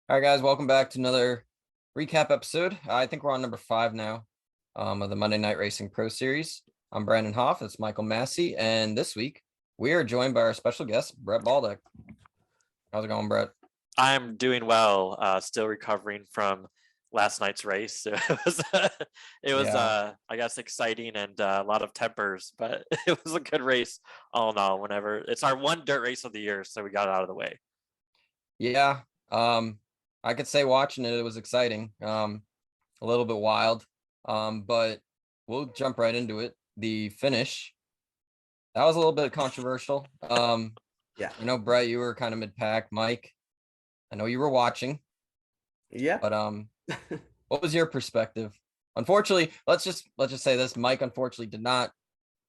All right, guys, welcome back to another recap episode. I think we're on number 5 now of the Monday Night Racing Pro Series. I'm Brandon Hauff. It's Michael Massie, and this week we are joined by our special guest, Brett Baldeck. How's it going, Brett? I'm doing well. Still recovering from last night's race. So it was I guess exciting and a lot of tempers, but it was a good race all in all. Whenever it's our one dirt race of the year, so we got it out of the way. Yeah, I could say watching it was exciting, a little bit wild, but we'll jump right into it. The finish, that was a little bit controversial. Yeah. Brett, you were kind of mid-pack. Mike, I know you were watching. Yeah. But what was your perspective? Unfortunately, let's just say this. Mike unfortunately did not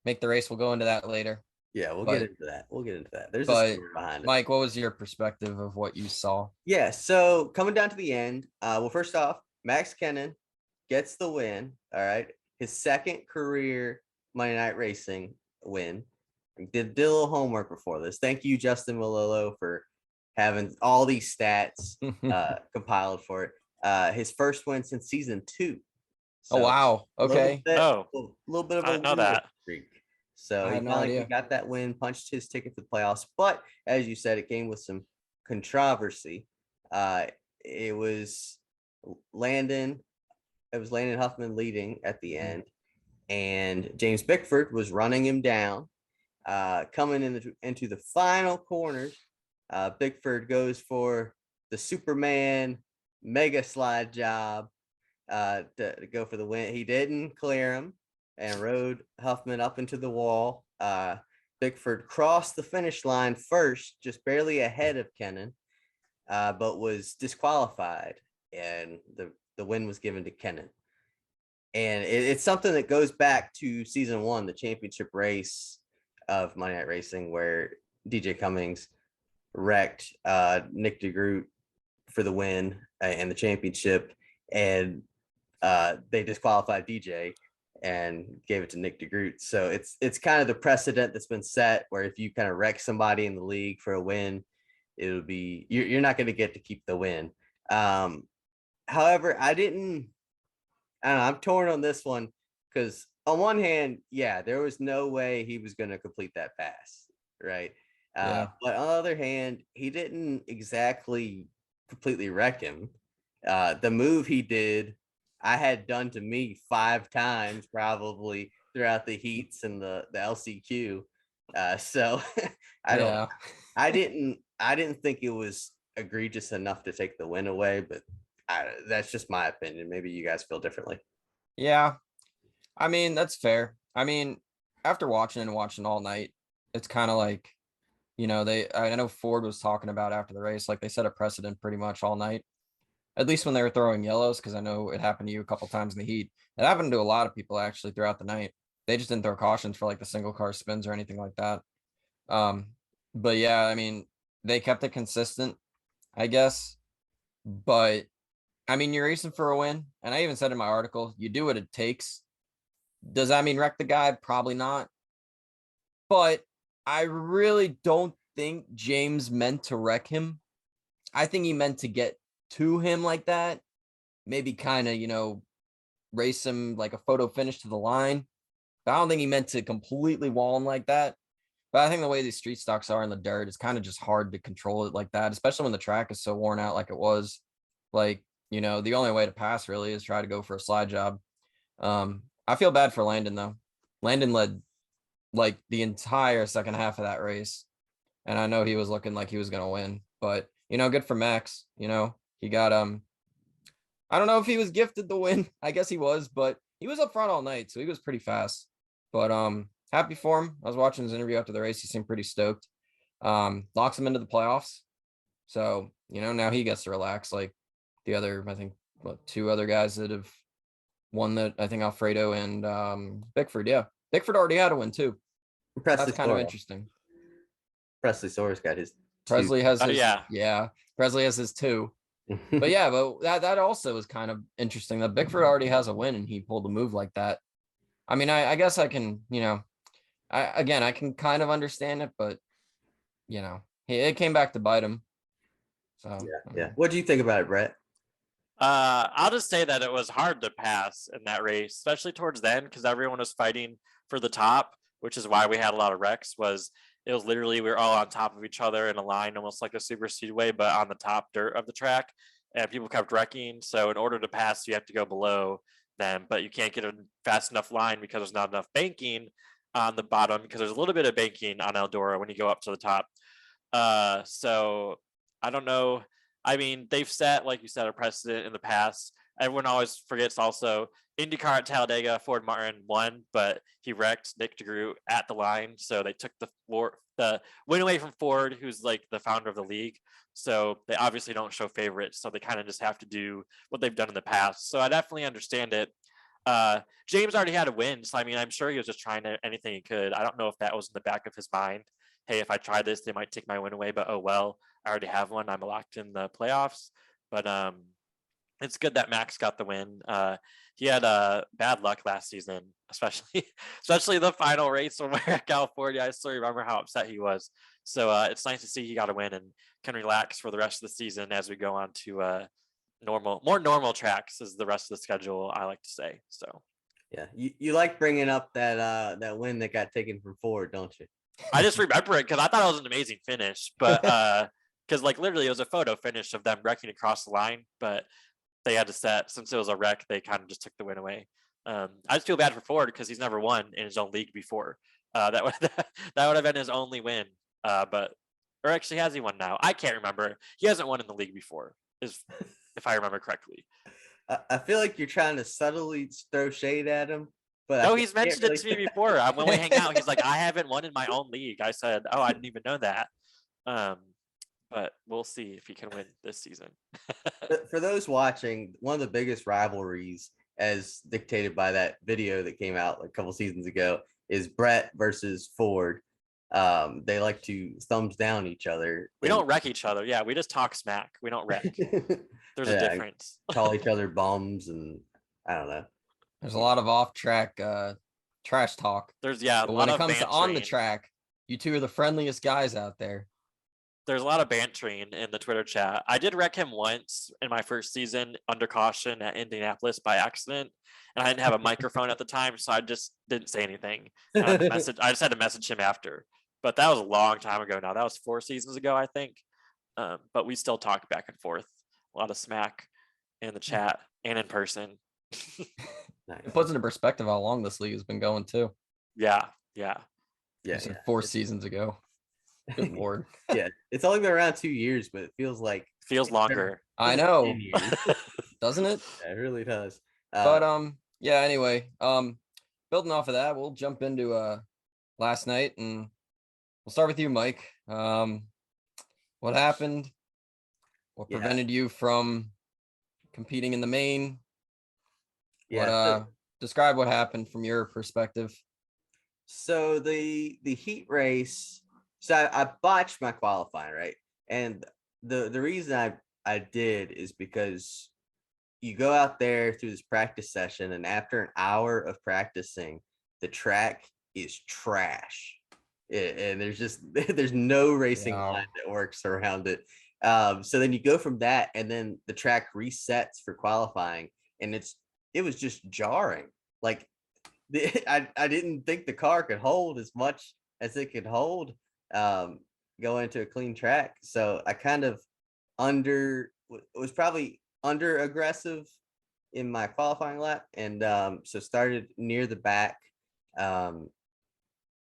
make the race. We'll go into that later. Yeah, we'll get into that. There's a But story behind it. Mike, what was your perspective of what you saw? Yeah, so coming down to the end, well, first off, Max Kennon gets the win. All right. His second career Monday Night Racing win. Did a little homework before this. Thank you, Justin Malillo, for having all these stats compiled for it. His first win since season 2. So Oh wow. Okay. a little bit of I a didn't know that. streak. So I he had no finally idea. got that win, punched his ticket to the playoffs. But as you said, it came with some controversy. It was Landon Huffman leading at the end, and James Bickford was running him down. Coming into the final corners, Bickford goes for the Superman mega slide job to go for the win. He didn't clear him and rode Huffman up into the wall. Bickford crossed the finish line first, just barely ahead of Kennen, but was disqualified, and the win was given to Kennen. And it's something that goes back to season 1, the championship race of Monday Night Racing, where DJ Cummings wrecked Nick DeGroot for the win and the championship, and they disqualified DJ and gave it to Nick DeGroot. So it's kind of the precedent that's been set, where if you kind of wreck somebody in the league for a win, it'll be you're not going to get to keep the win. However, I don't know, I'm torn on this one, because on one hand, yeah, there was no way he was going to complete that pass, right? Yeah. But on the other hand, he didn't exactly completely wreck him. The move he did, I had done to me 5 times probably throughout the heats and the LCQ. So I didn't think it was egregious enough to take the win away, but that's just my opinion. Maybe you guys feel differently. Yeah. I mean, that's fair. I mean, after watching all night, it's kind of like, I know Ford was talking about after the race, like they set a precedent pretty much all night, at least when they were throwing yellows, because I know it happened to you a couple times in the heat. It happened to a lot of people actually throughout the night. They just didn't throw cautions for like the single car spins or anything like that. But yeah, I mean, they kept it consistent, I guess. But I mean, you're racing for a win. And I even said in my article, you do what it takes. Does that mean wreck the guy? Probably not. But I really don't think James meant to wreck him. I think he meant to get to him like that. Maybe kind of, race him like a photo finish to the line. But I don't think he meant to completely wall him like that. But I think the way these street stocks are in the dirt, it's kind of just hard to control it like that, especially when the track is so worn out like it was. Like, the only way to pass really is try to go for a slide job. I feel bad for Landon, though. Landon led like the entire second half of that race. And I know he was looking like he was going to win. But, good for Max. He got, I don't know if he was gifted the win. I guess he was, but he was up front all night. So he was pretty fast. But happy for him. I was watching his interview after the race. He seemed pretty stoked. Locks him into the playoffs. So, now he gets to relax like the other, I think, 2 other guys that have won that. I think Alfredo and Bickford. Yeah. Bickford already had a win too. That's kind of interesting. Presley Soares got his 2. Presley has his, yeah. Presley has his 2. But yeah, but that also is kind of interesting that Bickford already has a win and he pulled a move like that. I mean, I guess I can, I can kind of understand it, but it came back to bite him. So Yeah. What do you think about it, Brett? I'll just say that it was hard to pass in that race, especially towards the end, because everyone was fighting for the top, which is why we had a lot of wrecks. It was literally we were all on top of each other in a line, almost like a super speedway, but on the top dirt of the track, and people kept wrecking. So in order to pass, you have to go below them, but you can't get a fast enough line because there's not enough banking on the bottom, because there's a little bit of banking on Eldora when you go up to the top. So I don't know. I mean, they've set, like you said, a precedent in the past. Everyone always forgets also IndyCar at Talladega, Ford Martin won, but he wrecked Nick DeGroot at the line. So they took the win away from Ford, who's like the founder of the league. So they obviously don't show favorites. So they kind of just have to do what they've done in the past. So I definitely understand it. James already had a win. So I mean, I'm sure he was just trying anything he could. I don't know if that was in the back of his mind. Hey, if I try this, they might take my win away, but oh well, I already have one. I'm locked in the playoffs. But it's good that Max got the win. He had bad luck last season, especially the final race when we were at California. I still remember how upset he was. So it's nice to see he got a win and can relax for the rest of the season as we go on to more normal tracks is the rest of the schedule, I like to say. So yeah, you like bringing up that win that got taken from Ford, don't you? I just remember it because I thought it was an amazing finish, but because like literally it was a photo finish of them wrecking across the line, but they had to set, since it was a wreck, they kind of just took the win away. I just feel bad for Ford because he's never won in his own league before. That would have been his only win. Or actually, has he won now? I can't remember. He hasn't won in the league before, if I remember correctly. I feel like you're trying to subtly throw shade at him. But no, he's mentioned it to me before. When we hang out, he's like, I haven't won in my own league. I said, oh, I didn't even know that. But we'll see if he can win this season. For those watching, one of the biggest rivalries, as dictated by that video that came out like a couple seasons ago, is Brett versus Ford. They like to thumbs down each other. We don't wreck each other. Yeah, we just talk smack. We don't wreck. There's a difference. Call each other bums, and I don't know. There's a lot of off-track trash talk. There's but when it comes to on the track, you two are the friendliest guys out there. There's a lot of bantering in the Twitter chat. I did wreck him once in my first season under caution at Indianapolis by accident, and I didn't have a microphone at the time, so I just didn't say anything. I just had to message him after. But that was a long time ago now. That was 4 seasons ago, I think. But we still talk back and forth. A lot of smack in the chat and in person. It puts into perspective how long this league has been going too. Yeah. 4 seasons ago. Good lord. Yeah, it's only been around 2 years, but it feels longer. I know. Doesn't it? Yeah, it really does. But yeah, anyway, building off of that, we'll jump into last night, and we'll start with you, Mike. What happened? What prevented you from competing in the main? Describe what happened from your perspective. So the heat race, so I botched my qualifying, right? And the reason I did is because you go out there through this practice session, and after an hour of practicing, the track is trash. And there's no racing line that works around it. So then you go from that, and then the track resets for qualifying, and it was just jarring. Like I didn't think the car could hold as much as it could hold going into a clean track. So I kind of was probably under aggressive in my qualifying lap, and so started near the back, and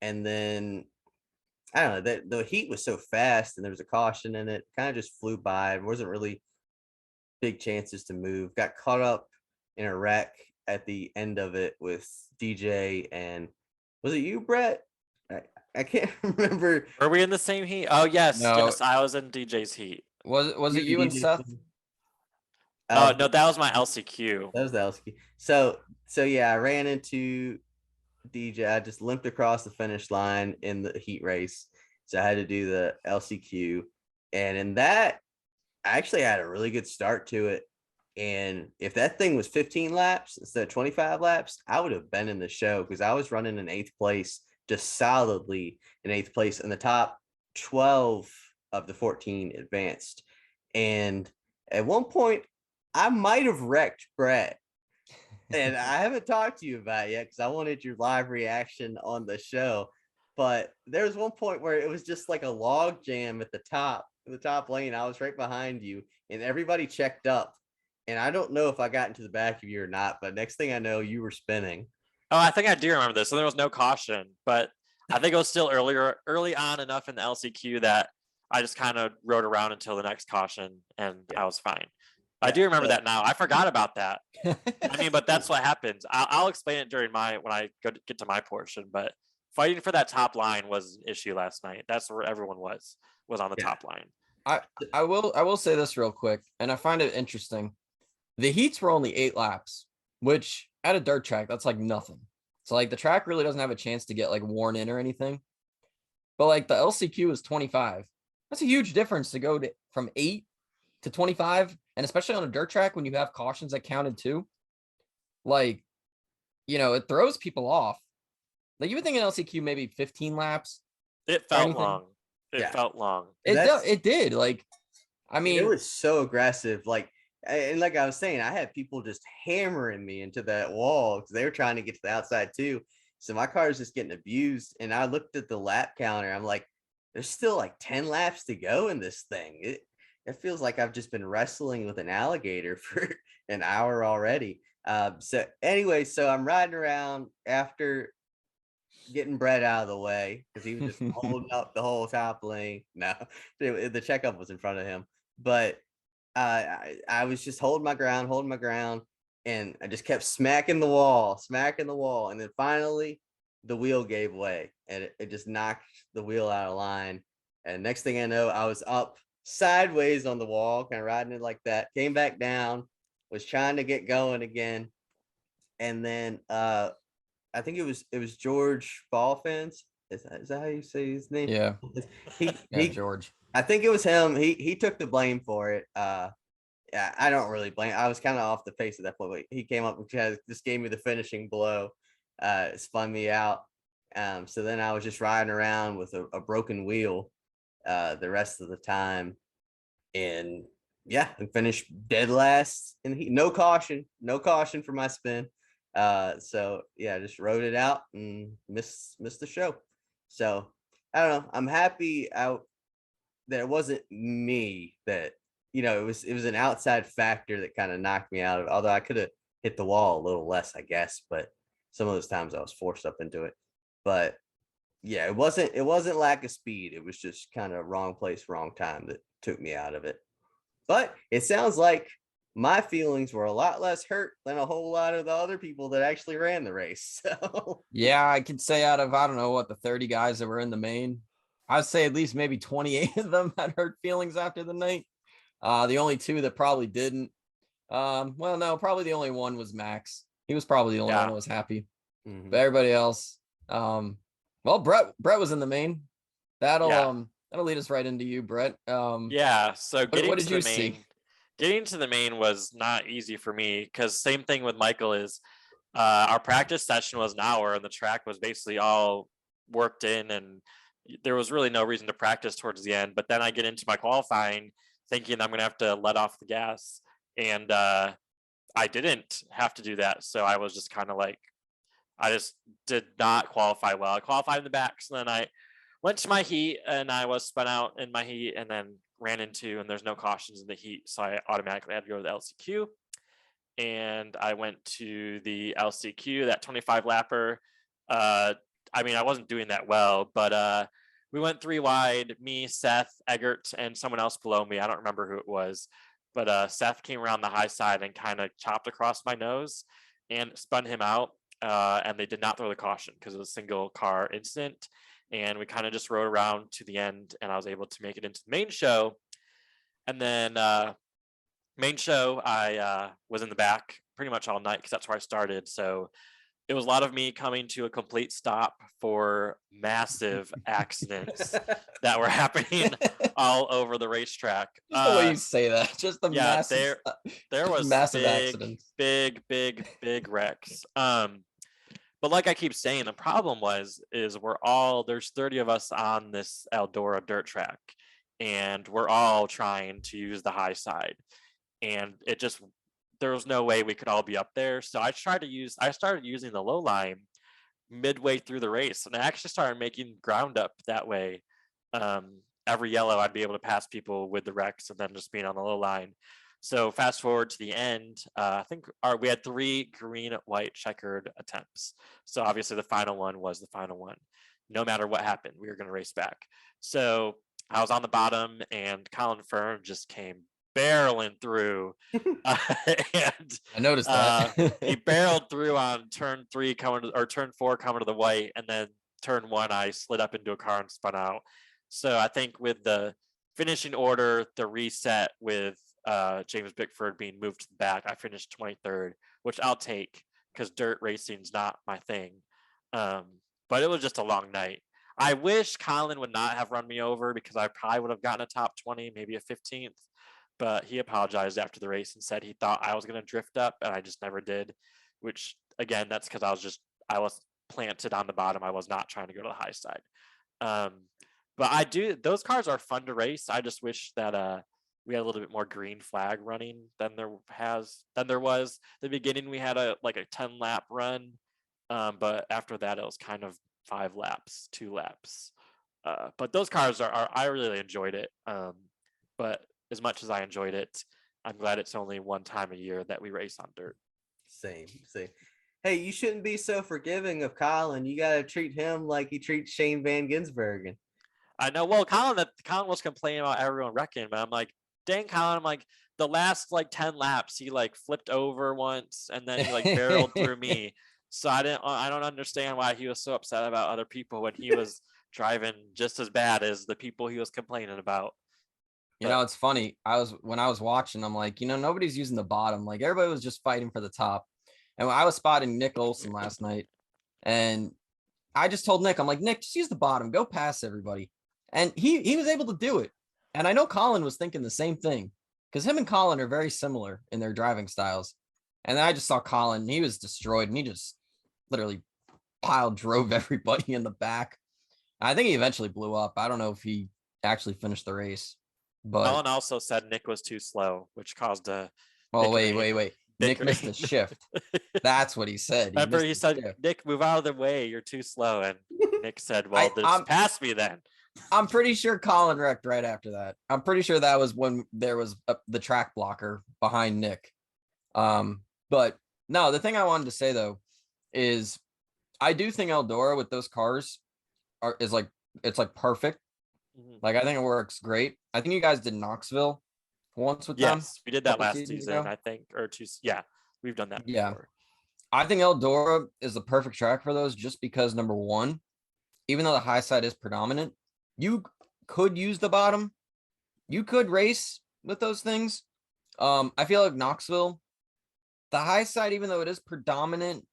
then I don't know, the heat was so fast and there was a caution in it, kind of just flew by. It wasn't really big chances to move. Got caught up in a wreck at the end of it with DJ, and was it you, Brett? I can't remember. Were we in the same heat? Oh yes, No. yes, I was in DJ's heat. Was it you and Seth? Oh no, that was my LCQ. That was the LCQ. So yeah, I ran into DJ. I just limped across the finish line in the heat race, so I had to do the LCQ, and in that, I actually had a really good start to it. And if that thing was 15 laps instead of 25 laps, I would have been in the show, because I was running in 8th place, just solidly in 8th place, and the top 12 of the 14 advanced. And at one point, I might have wrecked Brett. And I haven't talked to you about it yet because I wanted your live reaction on the show. But there was one point where it was just like a log jam at the top lane. I was right behind you, and everybody checked up. And I don't know if I got into the back of you or not, but next thing I know, you were spinning. Oh, I think I do remember this. So there was no caution, but I think it was still early on enough in the LCQ that I just kind of rode around until the next caution, and I was fine. I do remember that now. I forgot about that. I mean, but that's what happens. I'll explain it during when I get to my portion. But fighting for that top line was an issue last night. That's where everyone was on the top line. I will say this real quick, and I find it interesting. The heats were only 8 laps, which at a dirt track, that's like nothing. So like the track really doesn't have a chance to get like worn in or anything. But like the LCQ is 25. That's a huge difference to go from 8 to 25, and especially on a dirt track when you have cautions that counted too. Like, it throws people off. Like you would think an LCQ maybe 15 laps. It felt long. It felt long. It did. Like, I mean, it was so aggressive. Like, and like I was saying, I had people just hammering me into that wall because they were trying to get to the outside too. So my car is just getting abused. And I looked at the lap counter. I'm like, there's still like 10 laps to go in this thing. It feels like I've just been wrestling with an alligator for an hour already. So anyway, so I'm riding around after getting Brett out of the way because he was just holding up the whole top lane. No, the checkup was in front of him, but I was just holding my ground, and I just kept smacking the wall, and then finally the wheel gave way, and it just knocked the wheel out of line. And next thing I know, I was up sideways on the wall, kind of riding it like that. Came back down, was trying to get going again, and then I think it was George Ballfins. Is that how you say his name? Yeah. He George. I think it was him. He took the blame for it. Yeah, I don't really blame. I was kind of off the pace at that point. But he came up and just gave me the finishing blow. Spun me out. So then I was just riding around with a broken wheel the rest of the time, and yeah, and finished dead last. And no caution for my spin. So yeah, just rode it out and missed the show. So I don't know. I'm happy that it wasn't me that, it was an outside factor that kind of knocked me out of it. Although I could have hit the wall a little less, I guess, but some of those times I was forced up into it. But yeah, it wasn't lack of speed. It was just kind of wrong place, wrong time that took me out of it. But it sounds like my feelings were a lot less hurt than a whole lot of the other people that actually ran the race. So yeah, I could say out of, I don't know what, the 30 guys that were in the main, I'd say at least maybe 28 of them had hurt feelings after the night. The only 2 that probably didn't. Well, no, probably the only one was Max. He was probably the only one that was happy. Mm-hmm. But everybody else, well, Brett was in the main. That'll lead us right into you, Brett. Yeah. So what did you see? Getting to the main was not easy for me because same thing with Michael is our practice session was an hour and the track was basically all worked in and there was really no reason to practice towards the end. But then I get into my qualifying thinking I'm going to have to let off the gas, and I didn't have to do that. So I was just kind of like, I just did not qualify well. I qualified in the back. So then I went to my heat and I was spun out in my heat and then ran into, and there's no cautions in the heat. So I automatically had to go to the LCQ. And I went to the LCQ, that 25 lapper. I mean, I wasn't doing that well, but we went 3 wide, me, Seth, Eggert, and someone else below me. I don't remember who it was, but Seth came around the high side and kind of chopped across my nose and spun him out. And they did not throw the caution because it was a single car incident. And we kind of just rode around to the end, and I was able to make it into the main show. And then main show, I was in the back pretty much all night because that's where I started. So it was a lot of me coming to a complete stop for massive accidents that were happening all over the racetrack. Just the way you say that, just the massive. There was massive accidents, big wrecks. But like I keep saying, the problem is there's 30 of us on this Eldora dirt track, and we're all trying to use the high side, and there was no way we could all be up there. So I started using the low line midway through the race, and I actually started making ground up that way. Every yellow, I'd be able to pass people with the wrecks and then just being on the low line. So fast forward to the end, I think we had 3 green, white, checkered attempts. So obviously the final one was the final one. No matter what happened, we were going to race back. So I was on the bottom, and Colin Fern just came barreling through. And I noticed that. he barreled through on turn 4 coming to the white, and then turn 1 I slid up into a car and spun out. So I think with the finishing order, the reset with James Bickford being moved to the back, I finished 23rd, which I'll take because dirt racing's not my thing. But it was just a long night. I wish Colin would not have run me over, because I probably would have gotten a top 20, maybe a 15th. But he apologized after the race and said he thought I was going to drift up, and I just never did. Which, again, that's because I was planted on the bottom. I was not trying to go to the high side. But those cars are fun to race. I just wish that we had a little bit more green flag running than there was. The beginning we had a 10 lap run, but after that it was kind of 5 laps, 2 laps. But those cars I really enjoyed it. But as much as I enjoyed it, I'm glad it's only one time a year that we race on dirt. Same. Hey, you shouldn't be so forgiving of Colin. You gotta treat him like he treats Shane Van Gisbergen. I know. Well, Colin was complaining about everyone wrecking, but I'm like, dang, Colin. I'm like, the last 10 laps, he flipped over once, and then he barreled through me. So I don't understand why he was so upset about other people when he was driving just as bad as the people he was complaining about. You know, it's funny. When I was watching, I'm like, nobody's using the bottom. Everybody was just fighting for the top. And I was spotting Nick Olson last night, and I just told Nick, I'm like, Nick, just use the bottom, go past everybody. And he was able to do it. And I know Colin was thinking the same thing, because him and Colin are very similar in their driving styles. And then I just saw Colin, he was destroyed, and he just literally drove everybody in the back. I think he eventually blew up. I don't know if he actually finished the race. But Colin also said Nick was too slow, which caused a. Oh, wait. Nick missed a shift. That's what he said. Remember, he said, shift. Nick, move out of the way. You're too slow. And Nick said, well, just pass me then. I'm pretty sure Colin wrecked right after that. I'm pretty sure that was when there was the track blocker behind Nick. But no, the thing I wanted to say, though, is I do think Eldora with those cars is perfect. Mm-hmm. I think it works great. I think you guys did Knoxville once with them. Yes, we did that last season, I think, or 2. Yeah, we've done that before. I think Eldora is the perfect track for those, just because, number one, even though the high side is predominant, you could use the bottom. You could race with those things. I feel like Knoxville, the high side, even though it is predominant,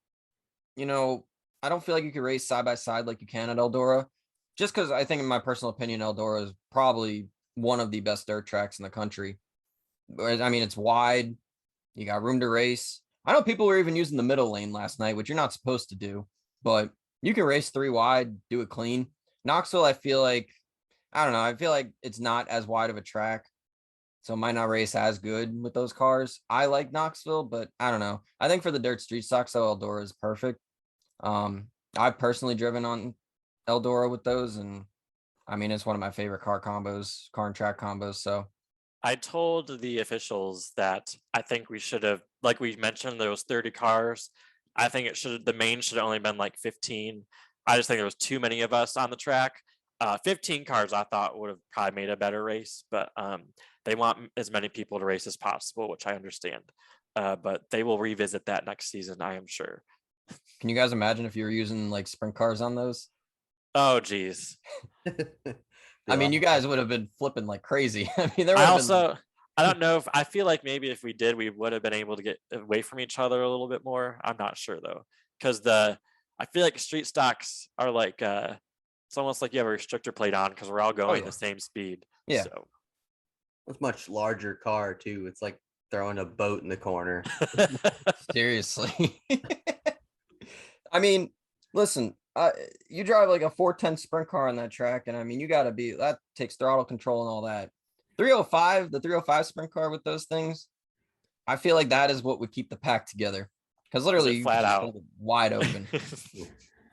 I don't feel like you could race side by side like you can at Eldora. Just because I think, in my personal opinion, Eldora is probably one of the best dirt tracks in the country. I mean, it's wide. You got room to race. I know people were even using the middle lane last night, which you're not supposed to do. But you can race 3 wide, do it clean. Knoxville, I feel like it's not as wide of a track, so it might not race as good with those cars. I like Knoxville, but I don't know. I think for the dirt street stocks, though, Eldora is perfect. I've personally driven on Eldora with those, and I mean, it's one of my favorite car and track combos. So I told the officials that I think we should have, like we mentioned, there was 30 cars. I think the main should have only been 15. I just think there was too many of us on the track. 15 cars I thought would have probably made a better race, but they want as many people to race as possible, which I understand. But they will revisit that next season, I am sure. Can you guys imagine if you were using sprint cars on those? Oh, geez. I mean, you guys would have been flipping like crazy. I mean, I don't know I feel like maybe if we did, we would have been able to get away from each other a little bit more. I'm not sure though, because I feel like street stocks are it's almost like you have a restrictor plate on because we're all going the same speed. Yeah. So it's a much larger car too. It's like throwing a boat in the corner. Seriously. I mean, listen, you drive like a 410 sprint car on that track, and I mean, that takes throttle control and all that. 305, the 305 sprint car with those things, I feel like that is what would keep the pack together. Because literally, you flat just out hold it wide open.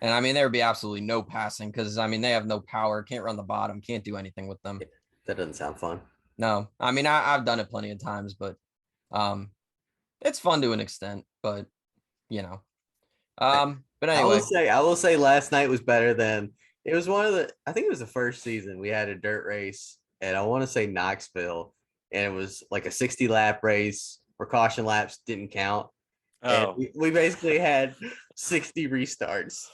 And I mean, there would be absolutely no passing because I mean, they have no power, can't run the bottom, can't do anything with them. That doesn't sound fun. No, I mean, I've done it plenty of times, but it's fun to an extent, but you know. But anyway. I will say last night was better than it was I think it was the first season we had a dirt race, and I want to say Knoxville, and it was like a 60 lap race where caution laps didn't count. And we basically had 60 restarts.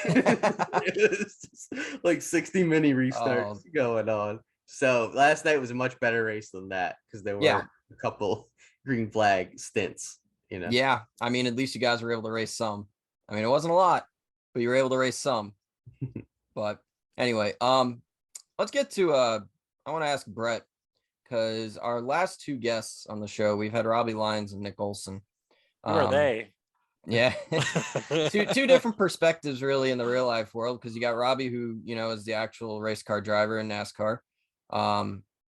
It was just like 60 mini restarts going on. So last night was a much better race than that because there were a couple green flag stints, you know. Yeah, I mean, at least you guys were able to race some. I mean, it wasn't a lot, but you were able to race some. But anyway, let's get to I want to ask Brett, because our last two guests on the show, we've had Robbie Lyons and Nick Olson. Who are they? Yeah, two different perspectives really in the real life world, because you got Robbie, who is the actual race car driver in NASCAR.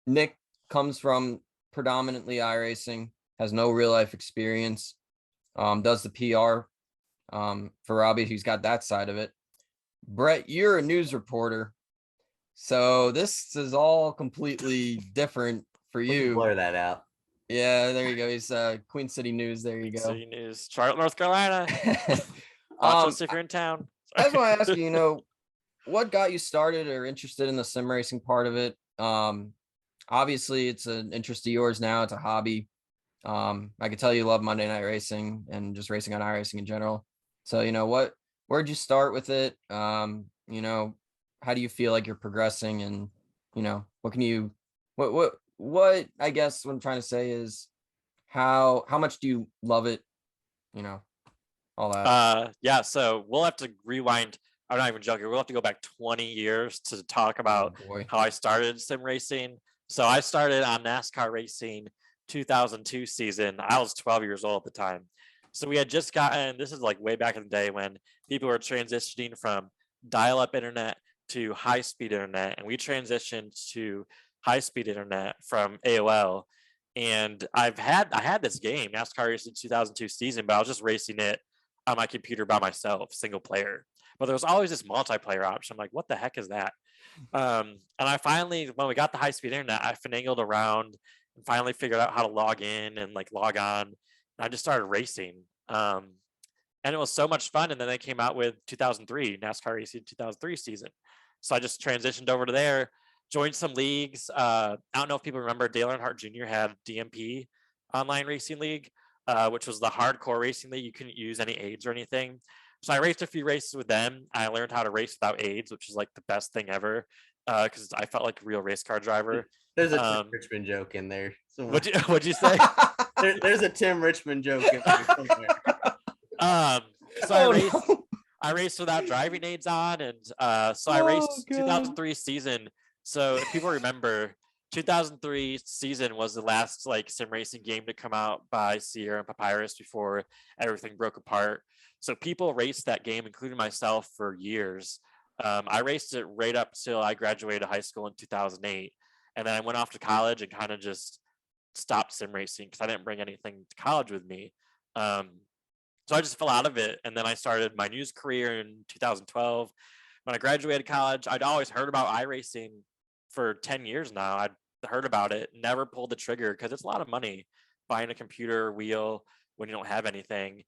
Nick comes from predominantly iRacing, has no real life experience, does the PR for Robbie, who's got that side of it. Brett, you're a news reporter, so this is all completely different for you. Blur that out. Yeah, there you go. He's Queen City News. There you go. City News, Charlotte, North Carolina. Watch us if you're in town. I just want to ask you, what got you started or interested in the sim racing part of it? Obviously, it's an interest of yours now. It's a hobby. I can tell you love Monday Night Racing and just racing on iRacing in general. So, where'd you start with it? How do you feel like you're progressing, and what can you, what I guess what I'm trying to say is how much do you love it? All that. Yeah, so we'll have to rewind. I'm not even joking. We'll have to go back 20 years to talk about how I started sim racing. So I started on NASCAR racing 2002 season. I was 12 years old at the time. So we had just gotten, this is like way back in the day when people were transitioning from dial-up internet to high-speed internet, and we transitioned to high-speed internet from AOL. And I had this game, NASCAR Racing 2002 season, but I was just racing it on my computer by myself, single player. But there was always this multiplayer option. I'm like, what the heck is that? And I finally, when we got the high-speed internet, I finagled around and finally figured out how to log in and like log on. And I just started racing. And it was so much fun. And then they came out with 2003, NASCAR Racing 2003 season. So I just transitioned over to there, joined some leagues. I don't know if people remember, Dale Earnhardt Jr. had DMP Online Racing League, which was the hardcore racing league. You couldn't use any aids or anything. So I raced a few races with them. I learned how to race without aids, which is like the best thing ever, because I felt like a real race car driver. There's a Tim Richmond joke in there. What'd you say? There's a Tim Richmond joke in there somewhere. So I raced without driving aids on, and so I raced 2003 season. So if people remember, 2003 season was the last like sim racing game to come out by Sierra and Papyrus before everything broke apart. So people raced that game, including myself, for years. I raced it right up till I graduated high school in 2008, and then I went off to college and kind of just stopped sim racing because I didn't bring anything to college with me. So I just fell out of it, and then I started my news career in 2012. When I graduated college, I'd always heard about iRacing for 10 years now. I'd heard about it, never pulled the trigger because it's a lot of money buying a computer wheel when you don't have anything.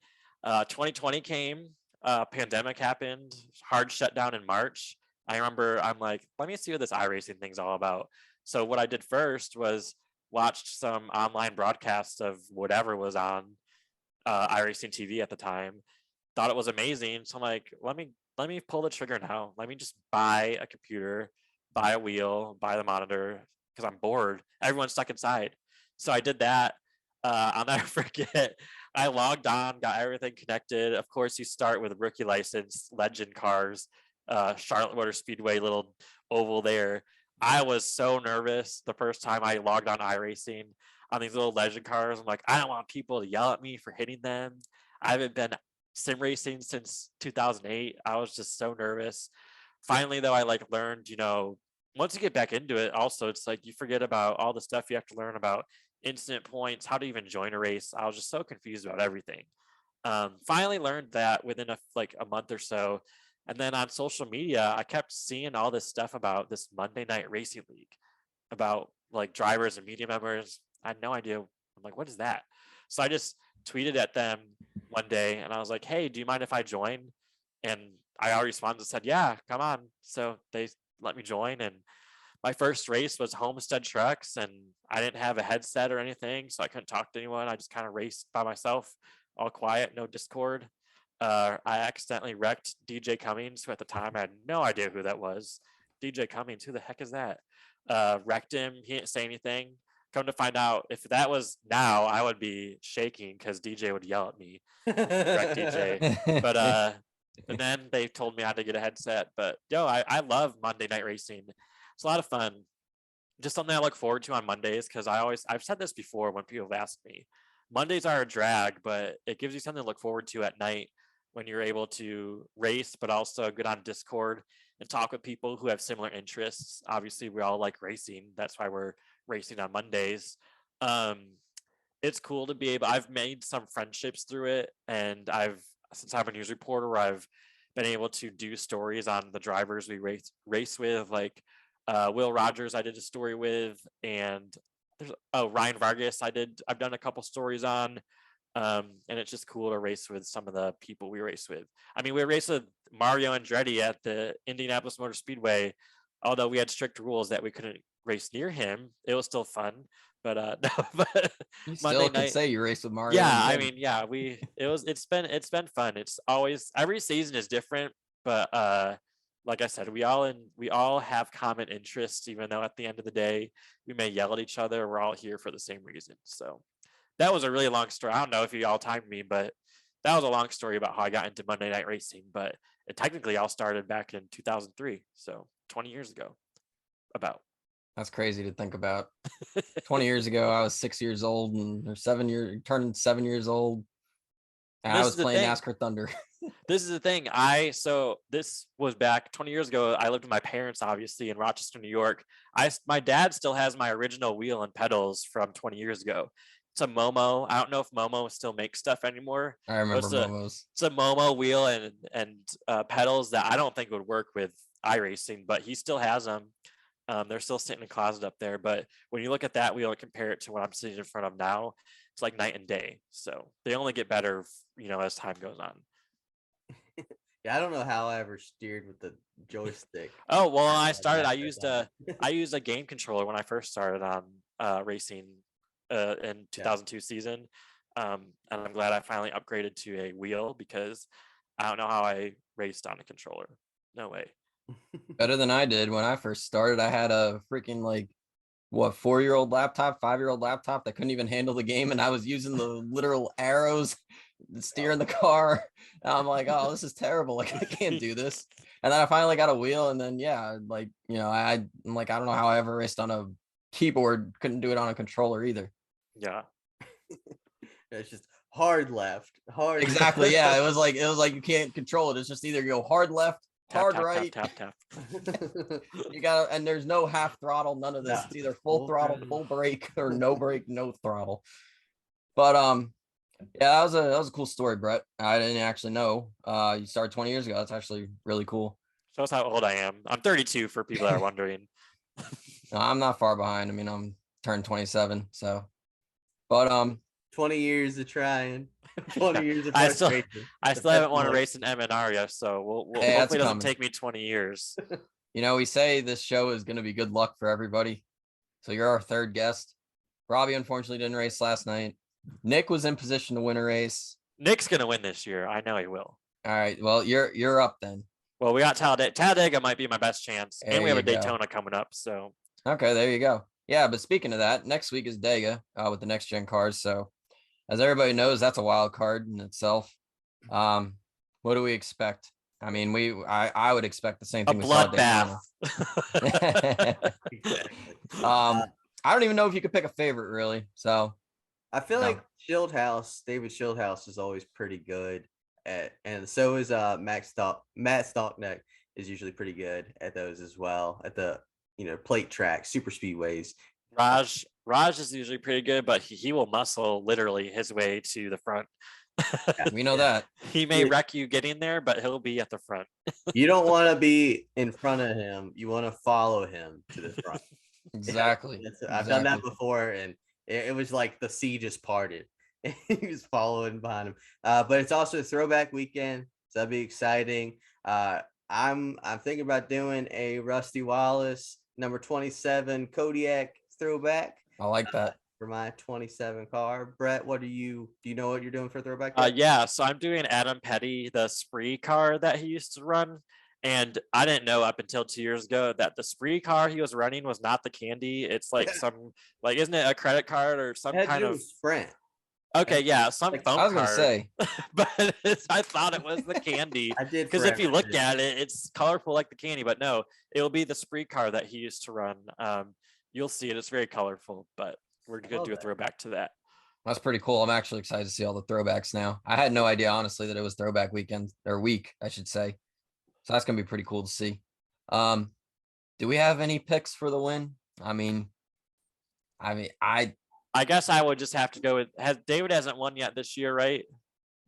2020 came, pandemic happened, hard shutdown in March. I remember I'm like, let me see what this iRacing thing's all about. So what I did first was watched some online broadcasts of whatever was on iRacing TV at the time. Thought it was amazing. So I'm like, let me pull the trigger now. Let me just buy a computer, buy a wheel, buy the monitor, because I'm bored. Everyone's stuck inside. So I did that. I'll never forget. I logged on, got everything connected. Of course, you start with a rookie license, legend cars, Charlotte Speedway, little oval there. I was so nervous the first time I logged on iRacing on these little legend cars. I'm like, I don't want people to yell at me for hitting them. I haven't been sim racing since 2008. I was just so nervous. Finally, though, I like learned, once you get back into it, also, it's like you forget about all the stuff you have to learn about incident points, how to even join a race. I was just so confused about everything. Finally learned that within a month or so. And then on social media, I kept seeing all this stuff about this Monday Night Racing League, about like drivers and media members. I had no idea. I'm like, what is that? So I just tweeted at them one day and I was like, hey, do you mind if I join? And I already responded and said, yeah, come on. So they let me join. And my first race was Homestead Trucks, and I didn't have a headset or anything, so I couldn't talk to anyone. I just kind of raced by myself, all quiet, no Discord. I accidentally wrecked DJ Cummings, who at the time I had no idea who that was. DJ Cummings, who the heck is that? Wrecked him. He didn't say anything. Come to find out, if that was now, I would be shaking because DJ would yell at me. Wreck DJ. But and then they told me I had to get a headset. But I love Monday Night Racing. It's a lot of fun. Just something I look forward to on Mondays, because I've said this before when people have asked me. Mondays are a drag, but it gives you something to look forward to at night when you're able to race, but also get on Discord and talk with people who have similar interests. Obviously, we all like racing. That's why we're racing on Mondays. It's cool to be able, I've made some friendships through it, and since I'm a news reporter, I've been able to do stories on the drivers we race with, like Will Rogers I did a story with, and there's Ryan Vargas I've done a couple stories on. And it's just cool to race with some of the people we race with. I mean, we raced with Mario Andretti at the Indianapolis Motor Speedway, although we had strict rules that we couldn't race near him. It was still fun, but no, but You Monday still can night, say you raced with Mario. yeah, I Andretti. mean, yeah, it's been fun. It's always, every season is different, but like I said, we all have common interests, even though at the end of the day we may yell at each other. We're all here for the same reason. So that was a really long story. I don't know if you all timed me, but that was a long story about how I got into Monday Night Racing. But it technically all started back in 2003, so 20 years ago. About. That's crazy to think about. 20 years ago, I was 6 years old, and turning 7 years old, and I was playing NASCAR Thunder. This is the thing. So this was back 20 years ago. I lived with my parents, obviously, in Rochester, New York. My dad still has my original wheel and pedals from 20 years ago. It's a Momo. I don't know if Momo still makes stuff anymore. I remember Momos. It's a Momo wheel and pedals that I don't think would work with iRacing, but he still has them. They're still sitting in a closet up there. But when you look at that wheel and compare it to what I'm sitting in front of now, it's like night and day. So they only get better, as time goes on. Yeah, I don't know how I ever steered with the joystick. Oh, well, when I started, I used a game controller when I first started on racing in 2002 season. And I'm glad I finally upgraded to a wheel, because I don't know how I raced on a controller. No way. Better than I did when I first started. I had a freaking 4-year-old laptop, 5-year-old laptop that couldn't even handle the game, and I was using the literal arrows to steer in the car. And I'm like, oh, this is terrible. Like, I can't do this. And then I finally got a wheel, and then I'm like, I don't know how I ever raced on a keyboard. Couldn't do it on a controller either. Yeah. It's just hard left, hard. Exactly. Yeah. It was like you can't control it. It's just either you go hard left, hard right. Tap. You got, and there's no half throttle, none of this. Nah, it's either full throttle, full brake, or no brake, no throttle. But yeah, that was a cool story, Brett. I didn't actually know you started 20 years ago. That's actually really cool. Shows how old I am. I'm 32 for people that are wondering. No, I'm not far behind. I mean, I'm turned 27, so. But 20 years of trying. 20 years of I still haven't won a That's race in MNR yet, so we'll Hey, hopefully it doesn't coming. take me 20 years. We say this show is going to be good luck for everybody. So you're our third guest. Robbie unfortunately didn't race last night. Nick was in position to win a race. Nick's gonna win this year. I know he will. All right. Well, you're up then. Well, we got Talladega. Talladega might be my best chance, and we have a There you go. Daytona coming up. So Okay, there you go. Yeah, but speaking of that, next week is Dega with the next gen cars. So as everybody knows, that's a wild card in itself. What do we expect? I mean, I would expect the same a thing we saw at bloodbath. Daytona. I don't even know if you could pick a favorite, really. So I feel like David Schildhouse is always pretty good. And so is Matt Stockneck is usually pretty good at those as well, at the plate track super speedways. Raj is usually pretty good, but he will muscle literally his way to the front. We know that. He may wreck you getting there, but he'll be at the front. You don't want to be in front of him. You want to follow him to the front. Exactly. I've done that before, and it was like the sea just parted. He was following behind him. But it's also a throwback weekend, so that'd be exciting. I'm thinking about doing a Rusty Wallace number 27 Kodiak throwback. I like that. For my 27 car. Brett, do you know what you're doing for throwback? Yeah, so I'm doing Adam Petty, the Spree car that he used to run. And I didn't know up until 2 years ago that the Spree car he was running was not the candy. It's like some, like, isn't it a credit card or some kind of Sprint? Okay, yeah, some phone card. I was gonna say, but I thought it was the candy. I did, because if you look at it, it's colorful like the candy. But no, it will be the Spree car that he used to run. You'll see it; it's very colorful. But we're gonna do a throwback to that. That's pretty cool. I'm actually excited to see all the throwbacks now. I had no idea, honestly, that it was throwback weekend or week, I should say. So that's gonna be pretty cool to see. Do we have any picks for the win? I guess I would just have to go with. David hasn't won yet this year, right,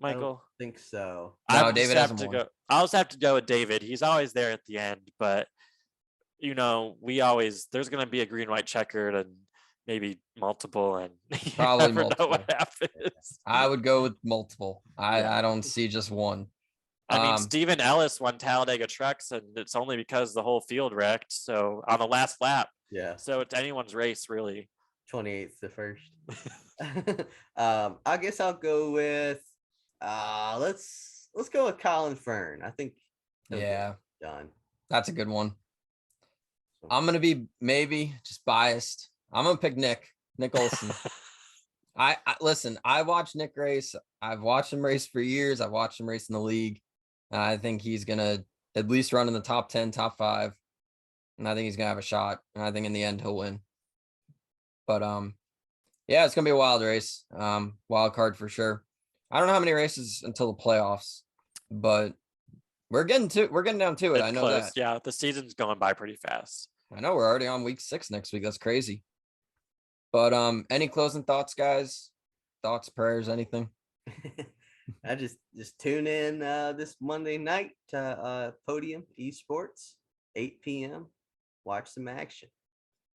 Michael? I think so. No, David hasn't won. I'll just have to go with David. He's always there at the end, but there's gonna be a green white checkered and maybe multiple, and probably never multiple. know what happens. I would go with multiple. I don't see just one. I mean, Stephen Ellis won Talladega Trucks, and it's only because the whole field wrecked. So on the last lap. Yeah. So it's anyone's race, really. 28th the first. I guess I'll go with let's go with Colin Fern. I think done. That's a good one. I'm gonna be maybe just biased. I'm gonna pick Nick Olson. I listen, I watched Nick race. I've watched him race for years. I've watched him race in the league. I think he's gonna at least run in the top 10, top 5. And I think he's gonna have a shot. And I think in the end he'll win. But yeah, it's gonna be a wild race. Wild card for sure. I don't know how many races until the playoffs, but we're getting down to it. It's I know close. that. Yeah, the season's going by pretty fast. I know we're already on week 6 next week. That's crazy. But any closing thoughts, guys? Thoughts, prayers, anything? I just tune in this Monday night to Podium Esports, 8 p.m. Watch some action.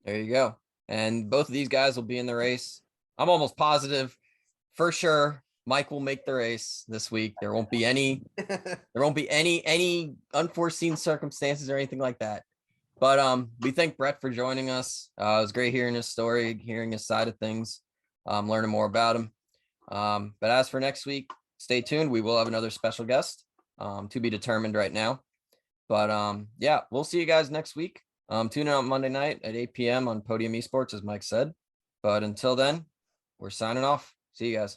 There you go. And both of these guys will be in the race. I'm almost positive for sure Mike will make the race this week. There won't be any unforeseen circumstances or anything like that. But we thank Brett for joining us. It was great hearing his story, hearing his side of things, learning more about him. But as for next week, stay tuned. We will have another special guest to be determined right now. But yeah, we'll see you guys next week. Tune in on Monday night at 8 p.m. on Podium Esports, as Mike said. But until then, we're signing off. See you guys.